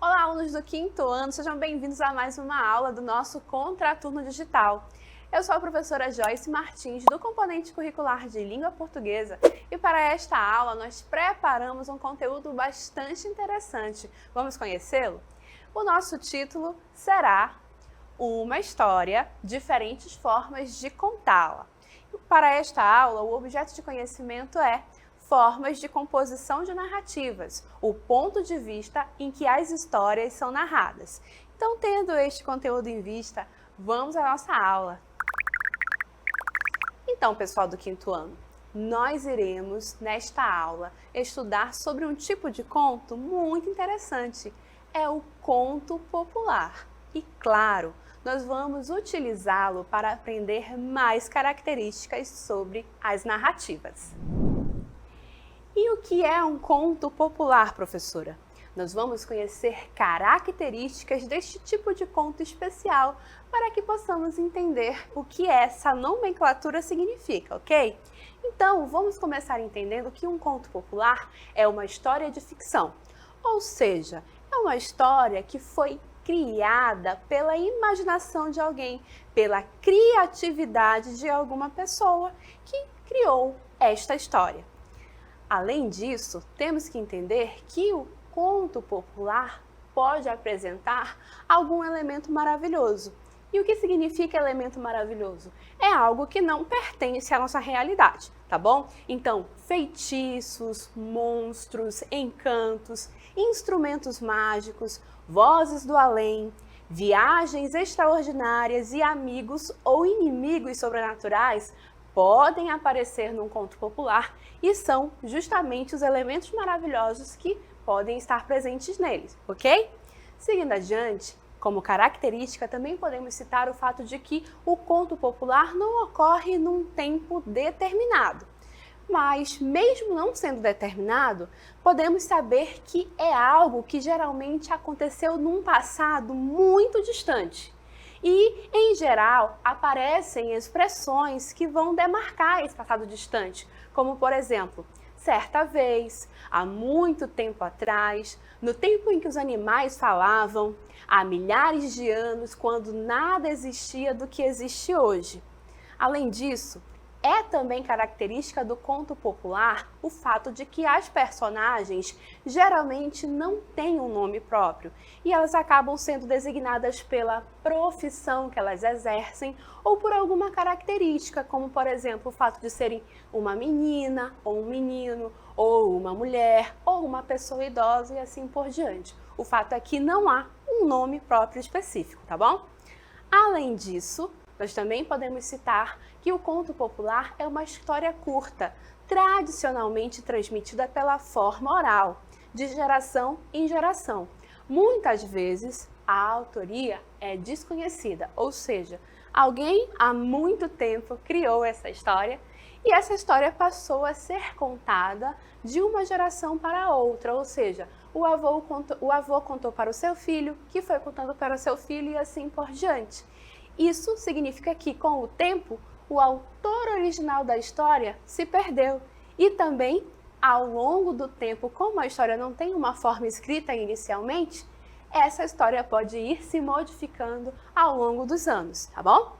Olá, alunos do quinto ano, sejam bem-vindos a mais uma aula do nosso Contraturno Digital. Eu sou a professora Joyce Martins, do componente curricular de Língua Portuguesa, e para esta aula nós preparamos um conteúdo bastante interessante. Vamos conhecê-lo? O nosso título será Uma História, Diferentes Formas de Contá-la. Para esta aula, o objeto de conhecimento é formas de composição de narrativas, o ponto de vista em que as histórias são narradas. Então, tendo este conteúdo em vista, vamos à nossa aula. Então, pessoal do quinto ano, nós iremos, nesta aula, estudar sobre um tipo de conto muito interessante. É o conto popular. E, claro, nós vamos utilizá-lo para aprender mais características sobre as narrativas. E o que é um conto popular, professora? Nós vamos conhecer características deste tipo de conto especial para que possamos entender o que essa nomenclatura significa, ok? Então, vamos começar entendendo que um conto popular é uma história de ficção, ou seja, é uma história que foi criada pela imaginação de alguém, pela criatividade de alguma pessoa que criou esta história. Além disso, temos que entender que o conto popular pode apresentar algum elemento maravilhoso. E o que significa elemento maravilhoso? É algo que não pertence à nossa realidade, tá bom? Então, feitiços, monstros, encantos, instrumentos mágicos, vozes do além, viagens extraordinárias e amigos ou inimigos sobrenaturais podem aparecer num conto popular e são justamente os elementos maravilhosos que podem estar presentes neles, ok? Seguindo adiante, como característica, também podemos citar o fato de que o conto popular não ocorre num tempo determinado. Mas, mesmo não sendo determinado, podemos saber que é algo que geralmente aconteceu num passado muito distante. E, em geral, aparecem expressões que vão demarcar esse passado distante, como, por exemplo, certa vez, há muito tempo atrás, no tempo em que os animais falavam, há milhares de anos, quando nada existia do que existe hoje. Além disso, é também característica do conto popular o fato de que as personagens geralmente não têm um nome próprio e elas acabam sendo designadas pela profissão que elas exercem ou por alguma característica, como por exemplo o fato de serem uma menina ou um menino, ou uma mulher ou uma pessoa idosa e assim por diante. O fato é que não há um nome próprio específico, tá bom? Além disso, nós também podemos citar que o conto popular é uma história curta, tradicionalmente transmitida pela forma oral, de geração em geração. Muitas vezes, a autoria é desconhecida, ou seja, alguém há muito tempo criou essa história e essa história passou a ser contada de uma geração para outra, ou seja, o avô contou para o seu filho, que foi contando para o seu filho e assim por diante. Isso significa que, com o tempo, o autor original da história se perdeu. E também, ao longo do tempo, como a história não tem uma forma escrita inicialmente, essa história pode ir se modificando ao longo dos anos, tá bom?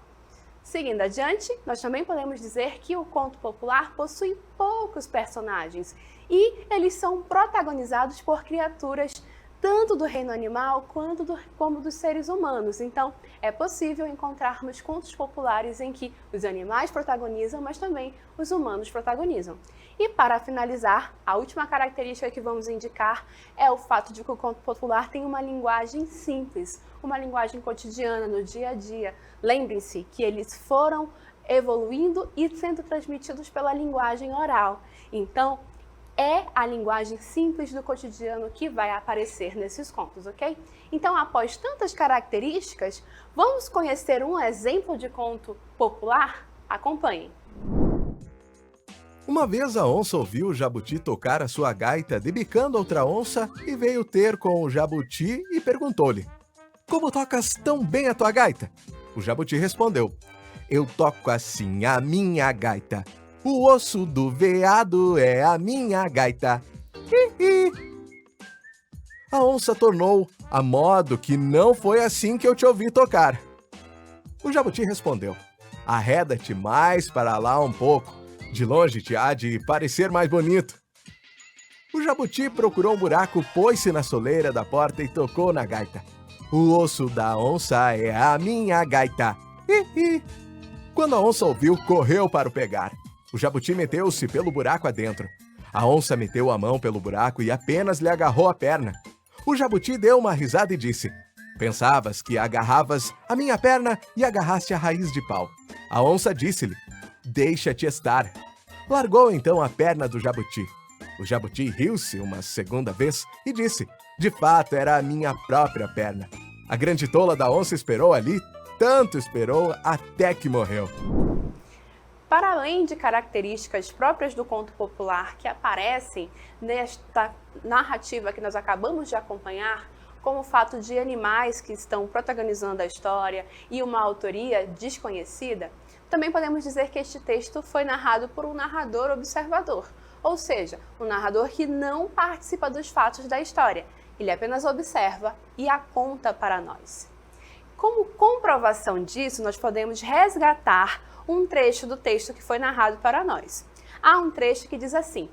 Seguindo adiante, nós também podemos dizer que o conto popular possui poucos personagens e eles são protagonizados por criaturas tanto do reino animal como dos seres humanos. Então, é possível encontrarmos contos populares em que os animais protagonizam, mas também os humanos protagonizam. E para finalizar, a última característica que vamos indicar é o fato de que o conto popular tem uma linguagem simples, uma linguagem cotidiana, no dia a dia. Lembrem-se que eles foram evoluindo e sendo transmitidos pela linguagem oral. Então, é a linguagem simples do cotidiano que vai aparecer nesses contos, ok? Então, após tantas características, vamos conhecer um exemplo de conto popular? Acompanhem! Uma vez a onça ouviu o jabuti tocar a sua gaita debicando outra onça e veio ter com o jabuti e perguntou-lhe: "Como tocas tão bem a tua gaita?" O jabuti respondeu: "Eu toco assim a minha gaita. O osso do veado é a minha gaita." Hi, hi. A onça tornou: "A modo que não foi assim que eu te ouvi tocar." O jabuti respondeu: "Arreda-te mais para lá um pouco. De longe te há de parecer mais bonito." O jabuti procurou um buraco, pôs-se na soleira da porta e tocou na gaita. "O osso da onça é a minha gaita." Hi, hi. Quando a onça ouviu, correu para o pegar. O jabuti meteu-se pelo buraco adentro. A onça meteu a mão pelo buraco e apenas lhe agarrou a perna. O jabuti deu uma risada e disse: "Pensavas que agarravas a minha perna e agarraste a raiz de pau." A onça disse-lhe: "Deixa-te estar." Largou então a perna do jabuti. O jabuti riu-se uma segunda vez e disse: "De fato, era a minha própria perna." A grande tola da onça esperou ali, tanto esperou, até que morreu. Para além de características próprias do conto popular que aparecem nesta narrativa que nós acabamos de acompanhar, como o fato de animais que estão protagonizando a história e uma autoria desconhecida, também podemos dizer que este texto foi narrado por um narrador observador, ou seja, um narrador que não participa dos fatos da história, ele apenas observa e a conta para nós. Como comprovação disso, nós podemos resgatar um trecho do texto que foi narrado para nós. Há um trecho que diz assim: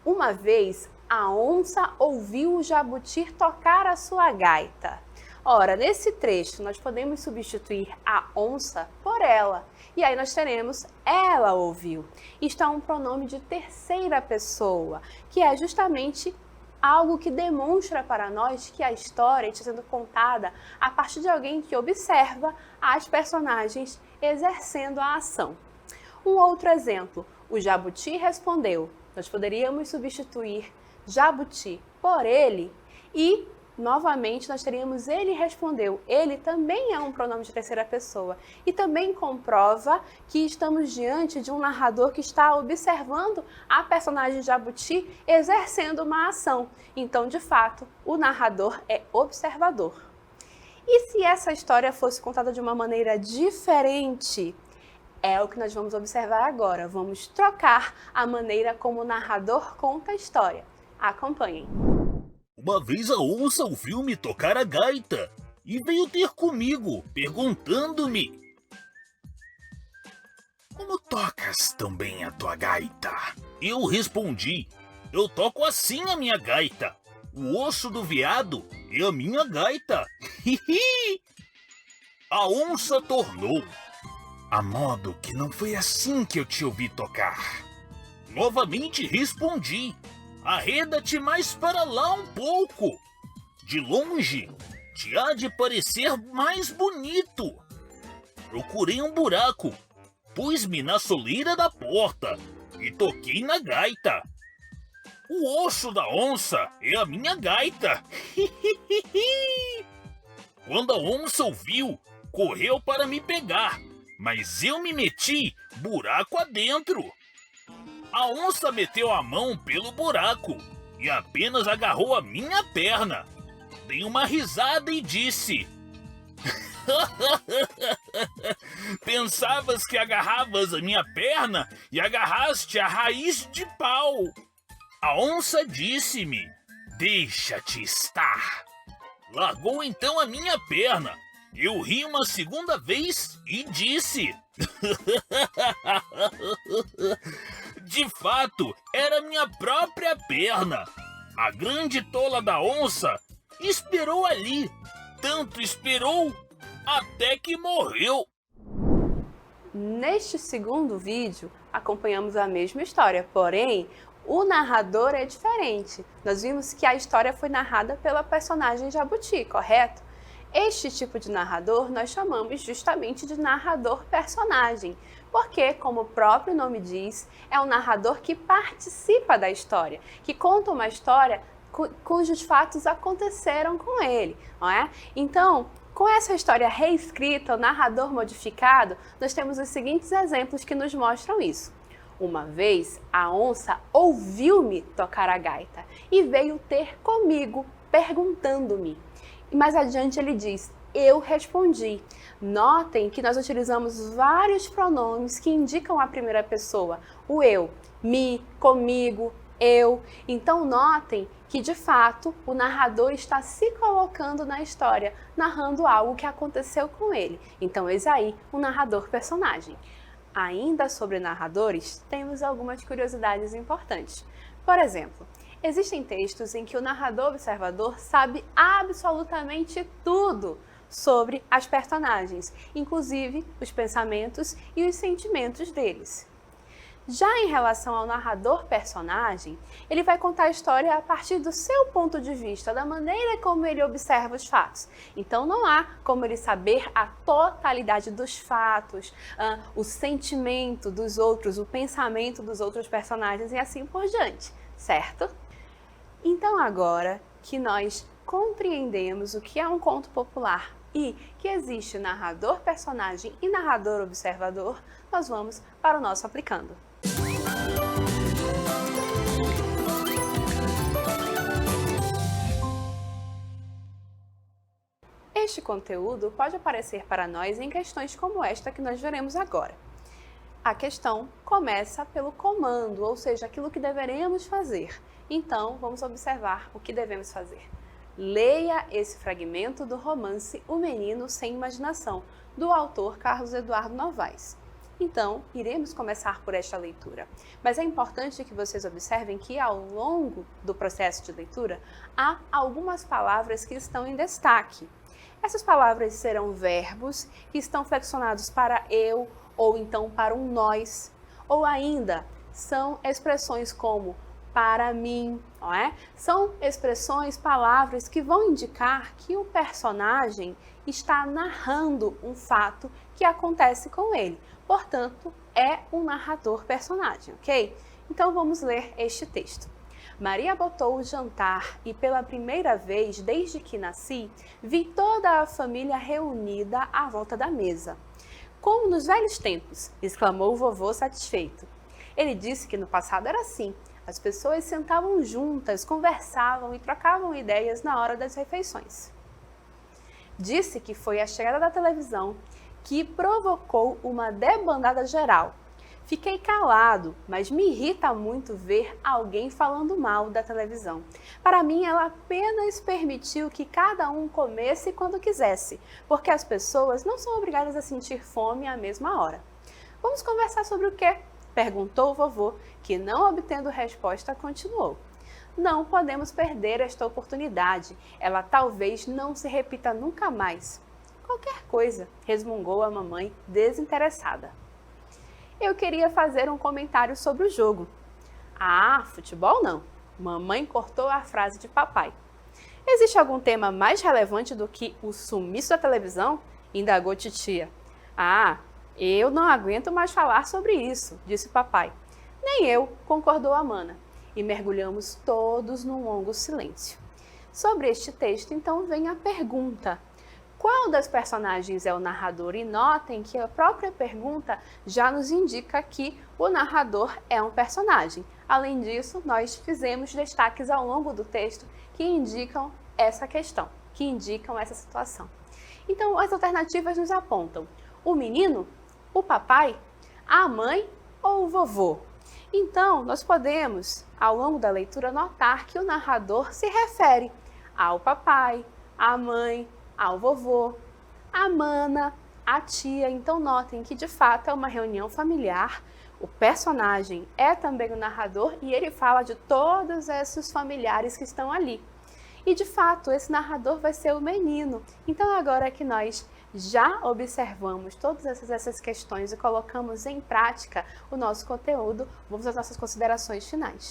"Uma vez a onça ouviu o jabuti tocar a sua gaita." Ora, nesse trecho nós podemos substituir a onça por ela. E aí nós teremos "ela ouviu". Isto é um pronome de terceira pessoa, que é justamente algo que demonstra para nós que a história está sendo contada a partir de alguém que observa as personagens exercendo a ação. Um outro exemplo, o jabuti respondeu. Nós poderíamos substituir jabuti por ele e, novamente, nós teríamos ele respondeu. Ele também é um pronome de terceira pessoa e também comprova que estamos diante de um narrador que está observando a personagem jabuti exercendo uma ação. Então, de fato, o narrador é observador. E se essa história fosse contada de uma maneira diferente? É o que nós vamos observar agora. Vamos trocar a maneira como o narrador conta a história. Acompanhem. Uma vez a onça ouviu-me tocar a gaita e veio ter comigo, perguntando-me: "Como tocas tão bem a tua gaita?" Eu respondi: "Eu toco assim a minha gaita. O osso do veado é a minha gaita." A onça tornou: "A modo que não foi assim que eu te ouvi tocar." Novamente respondi: "Arreda-te mais para lá um pouco. De longe te há de parecer mais bonito." Procurei um buraco, pus-me na soleira da porta e toquei na gaita. O osso da onça é a minha gaita. Quando a onça ouviu, correu para me pegar, mas eu me meti buraco adentro. A onça meteu a mão pelo buraco e apenas agarrou a minha perna. Dei uma risada e disse: "Pensavas que agarravas a minha perna e agarraste a raiz de pau." A onça disse-me: "Deixa-te estar." Largou então a minha perna. Eu ri uma segunda vez e disse: "De fato, era minha própria perna." A grande tola da onça esperou ali, tanto esperou, até que morreu. Neste segundo vídeo, acompanhamos a mesma história, porém, o narrador é diferente. Nós vimos que a história foi narrada pela personagem jabuti, correto? Este tipo de narrador nós chamamos justamente de narrador-personagem, porque, como o próprio nome diz, é um narrador que participa da história, que conta uma história cujos fatos aconteceram com ele, não é? Então, com essa história reescrita, o narrador modificado, nós temos os seguintes exemplos que nos mostram isso. Uma vez, a onça ouviu-me tocar a gaita e veio ter comigo, perguntando-me. E mais adiante ele diz, eu respondi. Notem que nós utilizamos vários pronomes que indicam a primeira pessoa. O eu, me, comigo, eu. Então notem que de fato o narrador está se colocando na história, narrando algo que aconteceu com ele. Então eis aí o narrador personagem. Ainda sobre narradores, temos algumas curiosidades importantes. Por exemplo, existem textos em que o narrador observador sabe absolutamente tudo sobre as personagens, inclusive os pensamentos e os sentimentos deles. Já em relação ao narrador personagem, ele vai contar a história a partir do seu ponto de vista, da maneira como ele observa os fatos. Então não há como ele saber a totalidade dos fatos, o sentimento dos outros, o pensamento dos outros personagens e assim por diante, certo? Então agora que nós compreendemos o que é um conto popular e que existe narrador personagem e narrador observador, nós vamos para o nosso aplicando. Este conteúdo pode aparecer para nós em questões como esta que nós veremos agora. A questão começa pelo comando, ou seja, aquilo que deveremos fazer. Então, vamos observar o que devemos fazer. Leia esse fragmento do romance O Menino Sem Imaginação, do autor Carlos Eduardo Novaes. Então, iremos começar por esta leitura. Mas é importante que vocês observem que ao longo do processo de leitura, há algumas palavras que estão em destaque. Essas palavras serão verbos que estão flexionados para eu ou então para um nós, ou ainda são expressões como para mim, não é? São expressões, palavras que vão indicar que o personagem está narrando um fato que acontece com ele. Portanto, é um narrador personagem, ok? Então vamos ler este texto. Maria botou o jantar e pela primeira vez desde que nasci, vi toda a família reunida à volta da mesa. Como nos velhos tempos, exclamou o vovô satisfeito. Ele disse que no passado era assim. As pessoas sentavam juntas, conversavam e trocavam ideias na hora das refeições. Disse que foi a chegada da televisão que provocou uma debandada geral. Fiquei calado, mas me irrita muito ver alguém falando mal da televisão. Para mim, ela apenas permitiu que cada um comesse quando quisesse, porque as pessoas não são obrigadas a sentir fome à mesma hora. Vamos conversar sobre o quê? Perguntou o vovô, que não obtendo resposta, continuou. Não podemos perder esta oportunidade. Ela talvez não se repita nunca mais. Qualquer coisa, resmungou a mamãe, desinteressada. Eu queria fazer um comentário sobre o jogo. Ah, futebol não. Mamãe cortou a frase de papai. Existe algum tema mais relevante do que o sumiço da televisão? Indagou titia. Ah, eu não aguento mais falar sobre isso, disse papai. Nem eu, concordou a mana. E mergulhamos todos num longo silêncio. Sobre este texto, então, vem a pergunta. Qual das personagens é o narrador? E notem que a própria pergunta já nos indica que o narrador é um personagem. Além disso, nós fizemos destaques ao longo do texto que indicam essa questão, que indicam essa situação. Então, as alternativas nos apontam o menino, o papai, a mãe ou o vovô. Então, nós podemos, ao longo da leitura, notar que o narrador se refere ao papai, à mãe, ao vovô, à mana, à tia. Então notem que de fato é uma reunião familiar, o personagem é também o narrador e ele fala de todos esses familiares que estão ali. E de fato esse narrador vai ser o menino. Então agora que nós já observamos todas essas questões e colocamos em prática o nosso conteúdo, vamos às nossas considerações finais.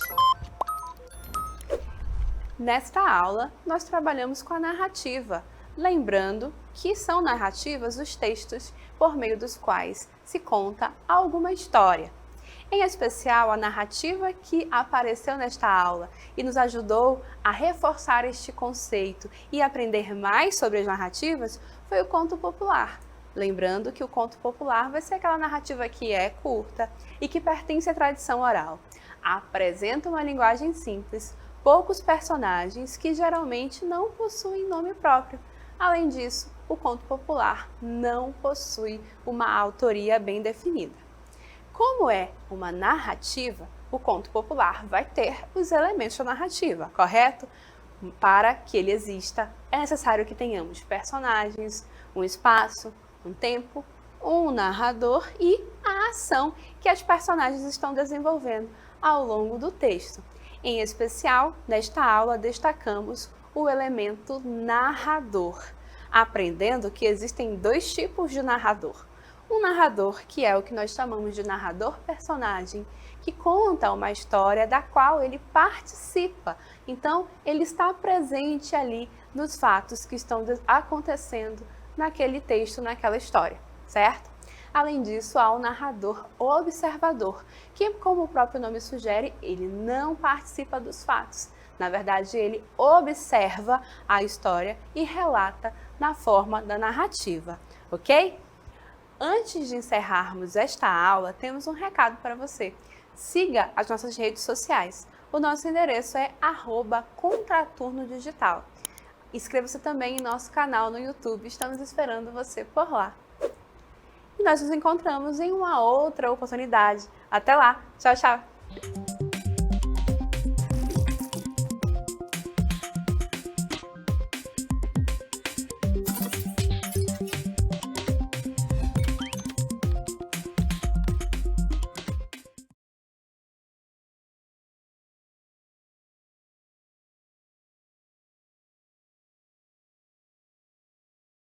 Nesta aula nós trabalhamos com a narrativa, lembrando que são narrativas os textos por meio dos quais se conta alguma história. Em especial, a narrativa que apareceu nesta aula e nos ajudou a reforçar este conceito e aprender mais sobre as narrativas foi o conto popular. Lembrando que o conto popular vai ser aquela narrativa que é curta e que pertence à tradição oral. Apresenta uma linguagem simples, poucos personagens que geralmente não possuem nome próprio. Além disso, o conto popular não possui uma autoria bem definida. Como é uma narrativa, o conto popular vai ter os elementos da narrativa, correto? Para que ele exista, é necessário que tenhamos personagens, um espaço, um tempo, um narrador e a ação que as personagens estão desenvolvendo ao longo do texto. Em especial, nesta aula, destacamos o elemento narrador, aprendendo que existem dois tipos de narrador. Um narrador, que é o que nós chamamos de narrador-personagem, que conta uma história da qual ele participa. Então, ele está presente ali nos fatos que estão acontecendo naquele texto, naquela história, certo? Além disso, há o narrador observador, que, como o próprio nome sugere, ele não participa dos fatos. Na verdade, ele observa a história e relata na forma da narrativa, ok? Antes de encerrarmos esta aula, temos um recado para você. Siga as nossas redes sociais. O nosso endereço é @contraturnodigital. Inscreva-se também em nosso canal no YouTube, estamos esperando você por lá. E nós nos encontramos em uma outra oportunidade. Até lá, tchau, tchau!